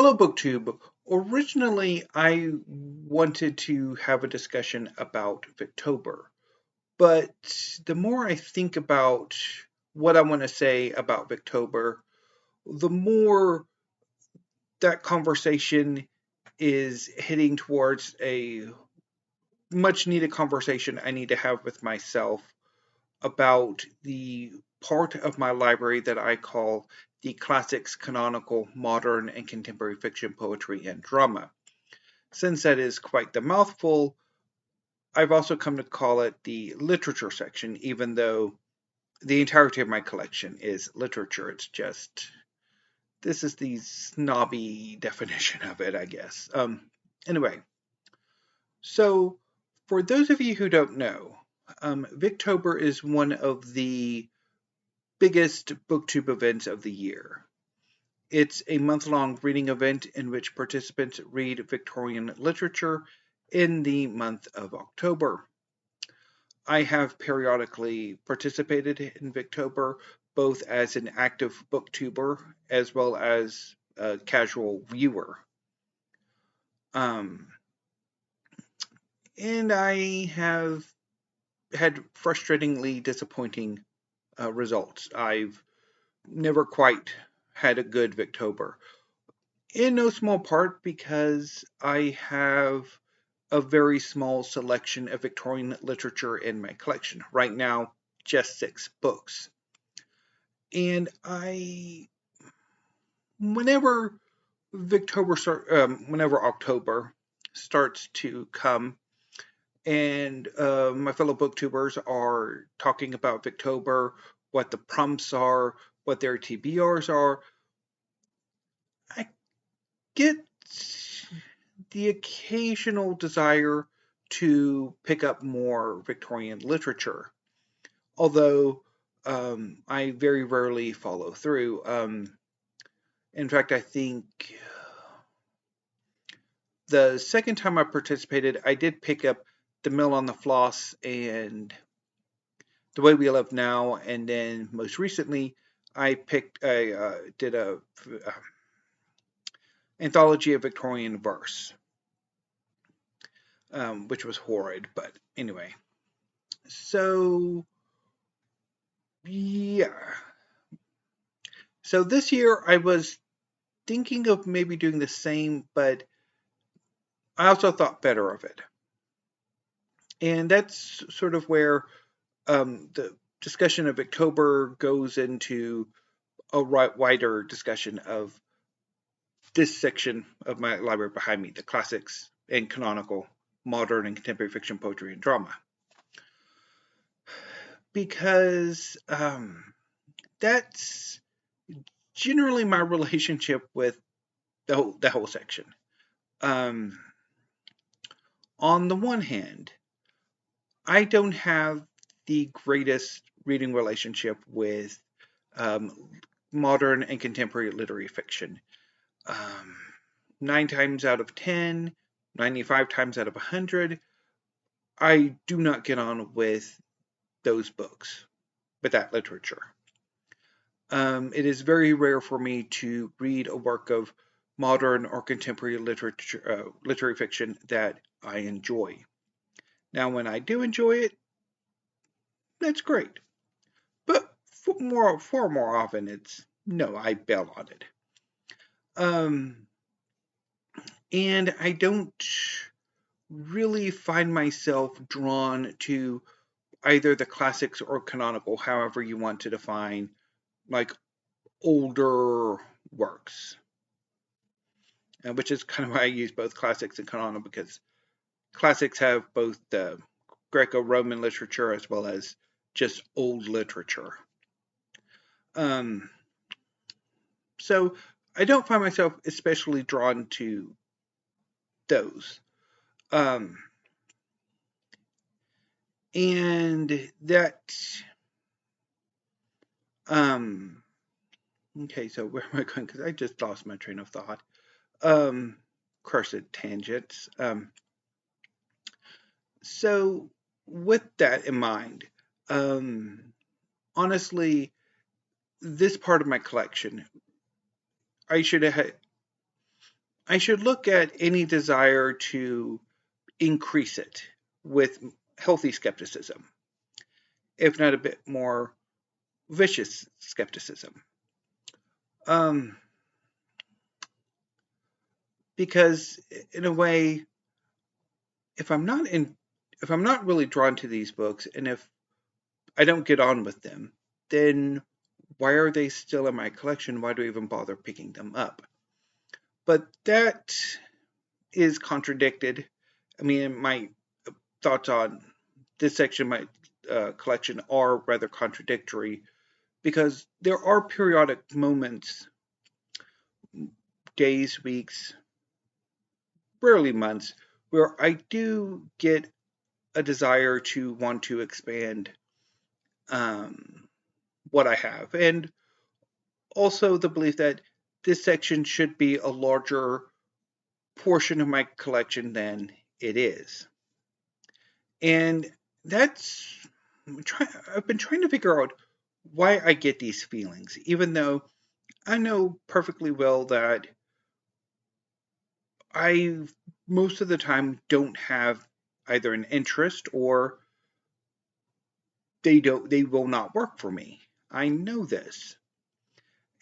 Hello, BookTube. Originally, I wanted to have a discussion about Victober, but the more I think about what I want to say about Victober, the more that conversation is heading towards a much needed conversation I need to have with myself about the part of my library that I call the classics, canonical, modern, and contemporary fiction, poetry, and drama. Since that is quite the mouthful, I've also come to call it the literature section, even though the entirety of my collection is literature. It's just, this is the snobby definition of it, I guess. Anyway, so for those of you who don't know, Victober is one of the biggest booktube events of the year. It's a month-long reading event in which participants read Victorian literature in the month of October. I have periodically participated in Victober, both as an active booktuber as well as a casual viewer. And I have had frustratingly disappointing results. I've never quite had a good Victober. In no small part because I have a very small selection of Victorian literature in my collection. Right now, just 6 books. And whenever whenever October starts to come, and my fellow booktubers are talking about Victober, what the prompts are, what their TBRs are, I get the occasional desire to pick up more Victorian literature, although I very rarely follow through. In fact, I think the second time I participated, I did pick up The Mill on the Floss and The Way We Live Now, and then most recently, I did a anthology of Victorian verse, which was horrid, but anyway. So, yeah. So this year I was thinking of maybe doing the same, but I also thought better of it. And that's sort of where the discussion of October goes into a wider discussion of this section of my library behind me, the classics and canonical, modern and contemporary fiction, poetry, and drama. Because that's generally my relationship with the whole section. On the one hand, I don't have the greatest reading relationship with modern and contemporary literary fiction. 9 times out of 10, 95 times out of 100, I do not get on with those books, with that literature. It is very rare for me to read a work of modern or contemporary literary fiction that I enjoy. Now, when I do enjoy it, that's great. But far more often, it's no, I bail on it. And I don't really find myself drawn to either the classics or canonical, however you want to define, like older works. Which is kind of why I use both classics and canonical, because classics have both the Greco-Roman literature as well as just old literature. So I don't find myself especially drawn to those. And that, okay, so where am I going? Because I just lost my train of thought. Cursed tangents. So with that in mind, honestly, this part of my collection, I should have I should look at any desire to increase it with healthy skepticism, if not a bit more vicious skepticism. Um, because in a way, if I'm not in, if I'm not really drawn to these books, and if I don't get on with them, then why are they still in my collection? Why do I even bother picking them up? But that is contradicted. I mean, my thoughts on this section of my collection are rather contradictory because there are periodic moments, days, weeks, rarely months, where I do get a desire to want to expand um, what I have. And also the belief that this section should be a larger portion of my collection than it is. And that's, I've been trying to figure out why I get these feelings, even though I know perfectly well that I most of the time don't have either an interest or they will not work for me. I know this.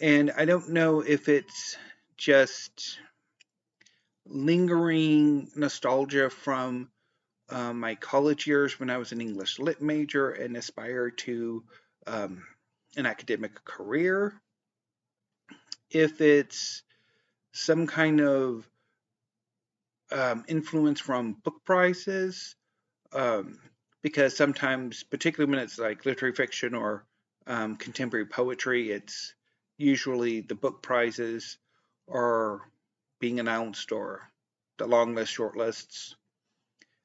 And I don't know if it's just lingering nostalgia from my college years when I was an English lit major and aspired to um, an academic career, if it's some kind of influence from book prizes, um, because sometimes, particularly when it's like literary fiction or contemporary poetry, it's usually the book prizes are being announced or the long list, short lists.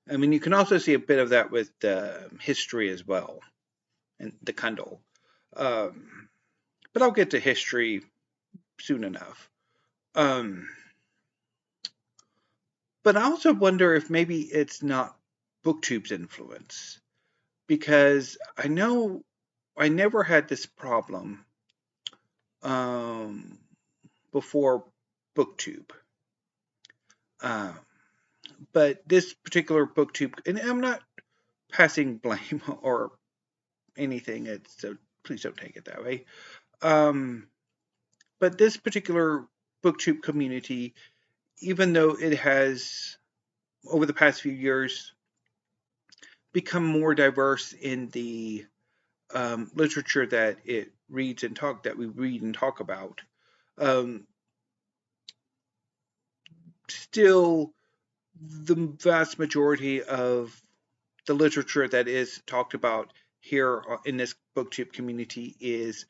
I mean, you can also see a bit of that with history as well, and the Kindle. Um, but I'll get to history soon enough. Um, but I also wonder if maybe it's not BookTube's influence, because I know I never had this problem um, before BookTube. Um, but this particular BookTube, and I'm not passing blame or anything, so please don't take it that way. Um, but this particular BookTube community, even though it has over the past few years become more diverse in the literature that it reads and talk that we read and talk about, um, still the vast majority of the literature that is talked about here in this booktube community is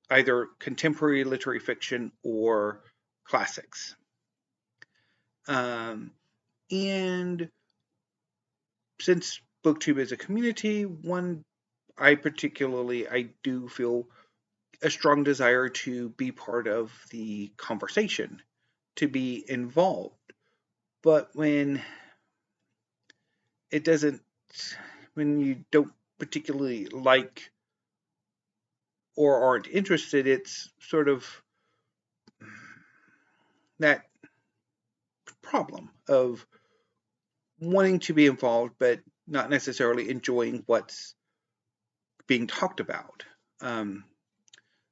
either contemporary literary fiction or classics. Um, and since booktube is a community, I do feel a strong desire to be part of the conversation, to be involved. But it doesn't, when you don't particularly like or aren't interested, it's sort of that problem of wanting to be involved, but not necessarily enjoying what's being talked about. Um,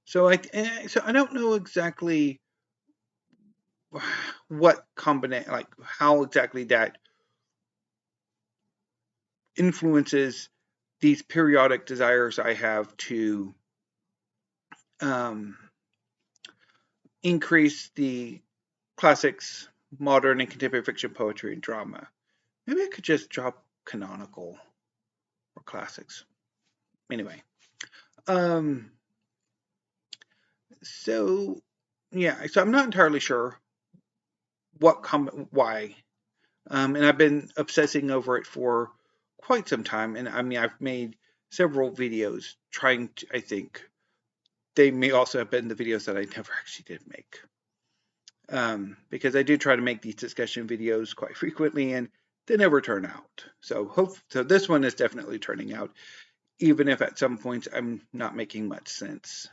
so I don't know exactly what combination, like how exactly that influences these periodic desires I have to um, increase the classics, modern and contemporary fiction, poetry, and drama. Maybe I could just drop canonical or classics. Anyway, um, so yeah, so I'm not entirely sure why, and I've been obsessing over it for quite some time. And I mean, I've made several videos trying to. I think they may also have been the videos that I never actually did make. Because I do try to make these discussion videos quite frequently and they never turn out. So this one is definitely turning out, even if at some points I'm not making much sense.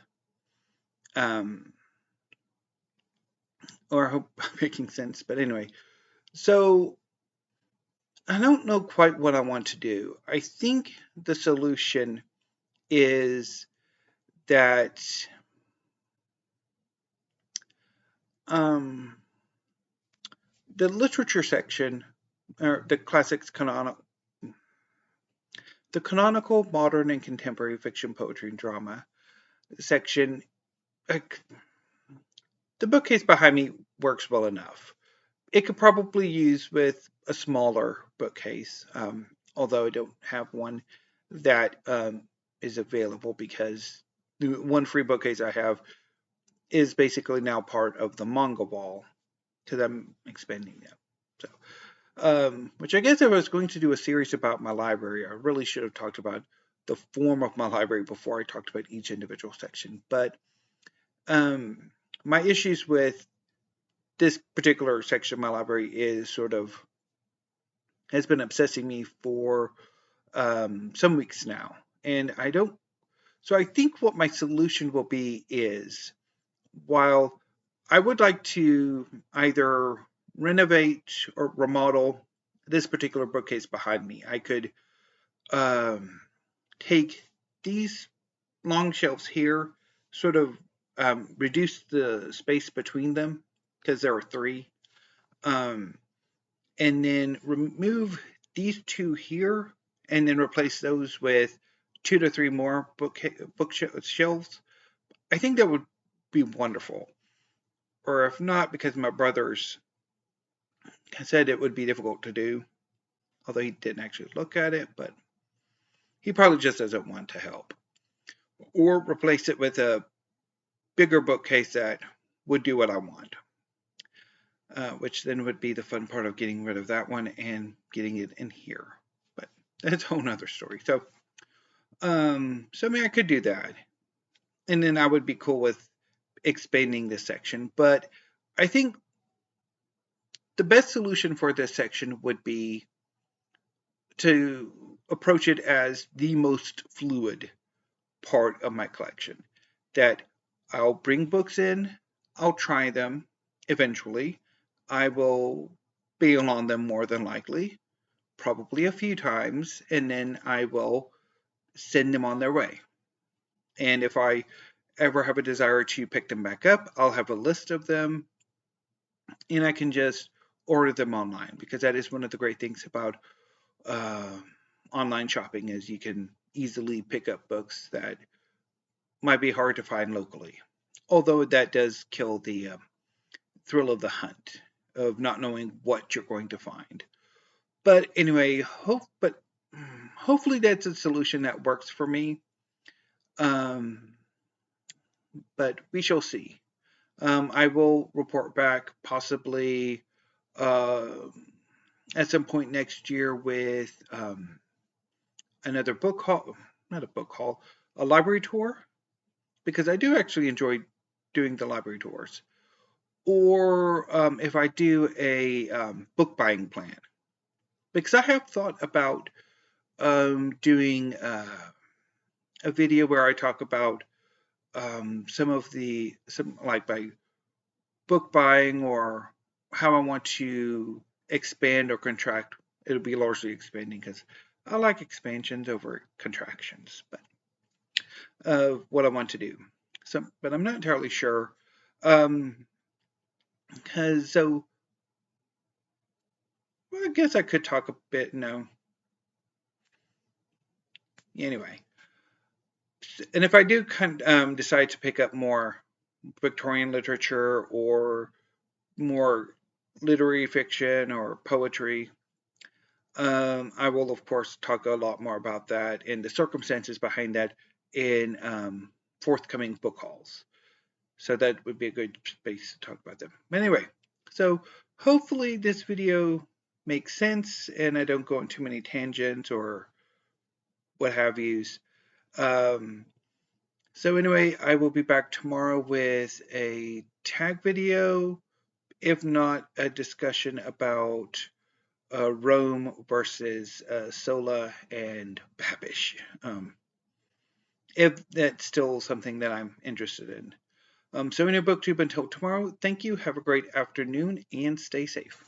Um, or I hope I'm making sense. But anyway, so I don't know quite what I want to do. I think the solution is that um, the literature section, or the classics the canonical, modern, and contemporary fiction, poetry, and drama section, like, the bookcase behind me works well enough. It could probably use with a smaller bookcase, although I don't have one that is available because the one free bookcase I have is basically now part of the manga wall because I'm expanding them. So, which I guess if I was going to do a series about my library, I really should have talked about the form of my library before I talked about each individual section. But um, my issues with this particular section of my library is sort of has been obsessing me for some weeks now, and I don't. So I think what my solution will be is, while I would like to either renovate or remodel this particular bookcase behind me, I could um, take these long shelves here, sort of reduce the space between them because there are three, um, and then remove these two here, and then replace those with 2 to 3 more bookshelves. I think that would be wonderful. Or if not, because my brothers said it would be difficult to do, although he didn't actually look at it, but he probably just doesn't want to help. Or replace it with a bigger bookcase that would do what I want, which then would be the fun part of getting rid of that one and getting it in here. But that's a whole nother story. So, I mean, I could do that, and then I would be cool with expanding this section. But I think the best solution for this section would be to approach it as the most fluid part of my collection. That I'll bring books in, I'll try them eventually, I will bail on them more than likely, probably a few times, and then I will send them on their way. And if I ever have a desire to pick them back up, I'll have a list of them and I can just order them online, because that is one of the great things about uh, online shopping is you can easily pick up books that might be hard to find locally. Although that does kill the thrill of the hunt of not knowing what you're going to find. But anyway, hopefully that's a solution that works for me. Um, but we shall see. I will report back possibly uh, at some point next year with another book haul, not a book haul, a library tour, because I do actually enjoy doing the library tours. Or if I do a book buying plan, because I have thought about doing a video where I talk about some like by book buying or how I want to expand or contract. It'll be largely expanding because I like expansions over contractions, but what I want to do. So, but I'm not entirely sure. Because well, I guess I could talk a bit. No, anyway. And if I do decide to pick up more Victorian literature or more literary fiction or poetry, I will, of course, talk a lot more about that and the circumstances behind that in forthcoming book hauls. So that would be a good space to talk about them. Anyway, so hopefully this video makes sense and I don't go on too many tangents or what have yous. So anyway, I will be back tomorrow with a tag video, if not a discussion about Rome versus Sola and Babish, if that's still something that I'm interested in. So in your booktube until tomorrow, thank you. Have a great afternoon and stay safe.